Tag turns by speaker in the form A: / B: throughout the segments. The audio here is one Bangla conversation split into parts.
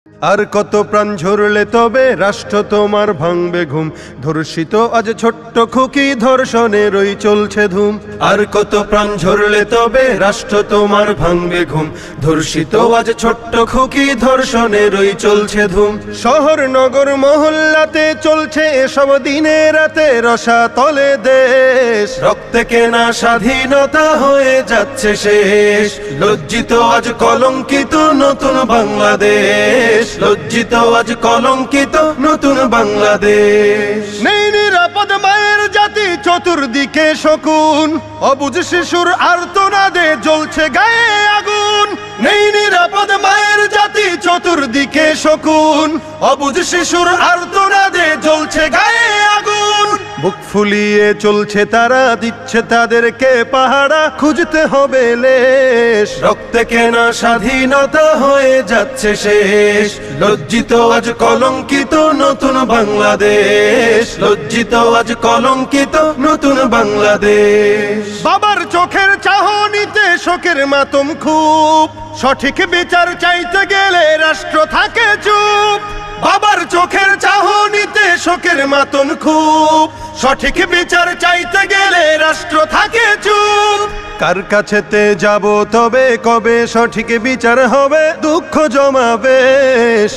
A: আর কত প্রাণ ঝরলে তবে রাষ্ট্র তোমার ভাঙবে ঘুম। ধর্ষিত আজ ছোট্ট খুকি ধর্ষণেরই চলছে ধুম। আর কত প্রাণ ঝরলে তবে রাষ্ট্র তোমার ভাঙবে ঘুম। ধর্ষিত আজ ছোট্ট খুকি ধর্ষণেরই চলছে ধুম। শহর নগর মহল্লাতে চলছে এসব দিনে রাতে রসাতলে দেশ। রক্তে কেনা স্বাধীনতা হয়ে যাচ্ছে শেষ। লজ্জিত আজ কলঙ্কিত নতুন বাংলাদেশ। লজ্জিত আজ কলঙ্কিত নতুন বাংলাদেশ। নেই নিরাপদ মায়ের জাতি চতুর্দিকে শকুন। অবুঝ শিশুর আর্তনাদে জ্বলছে গায়ে আগুন। নেই নিরাপদ মায়ের জাতি চতুর্দিকে শকুন। অবুঝ শিশুর আর্তনাদে জ্বলছে গায়ে আগুন। বুক ফুলিয়ে চলছে তারা, দিচ্ছে তাদেরকে পাহারা। খুঁজতে হবে লেশ। রক্তে কেনা স্বাধীনতা হয়ে যাচ্ছে শেষ। লজ্জিত আজ কলঙ্কিত নতুন বাংলাদেশ। লজ্জিত আজ কলঙ্কিত নতুন বাংলাদেশ। বাবার চোখের চাহনিতে শোকের মাতম খুব। সঠিক বিচার চাইতে গেলে রাষ্ট্র থাকে চুপ। বাবার চোখের চাহনিতে শোকের মাতম খুব। সঠিক বিচার চাইতে গেলে রাষ্ট্র থাকে চুপ। কার কাছেতে যাব তবে কবে সঠিক বিচার হবে? দুঃখ জমাবে।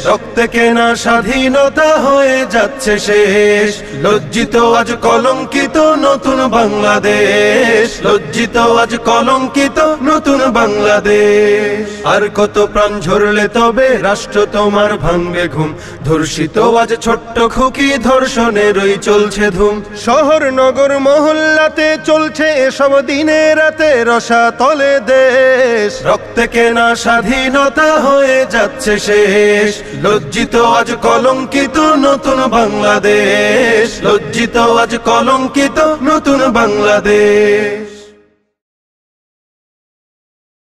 A: রক্তে কেনা স্বাধীনতা হয়ে যাচ্ছে শেষ। লজ্জিত আজ কলঙ্কিত নতুন বাংলাদেশ। লজ্জিত আজ কলঙ্কিত নতুন বাংলাদেশ। আর কত প্রাণ ঝরলে তবে রাষ্ট্র তোমার ভাঙবে ঘুম। ধর্ষিত আজ ছোট্ট খুকি ধর্ষণেরই চলছে ধুম। শহর নগর মহল্লাতে চলছে এসব দিনে রাতে রসাতলে দেশ। রক্তে কেনা স্বাধীনতা হয়ে যাচ্ছে শেষ। লজ্জিত আজ কলঙ্কিত নতুন বাংলাদেশ। লজ্জিত আজ কলঙ্কিত নতুন বাংলাদেশ।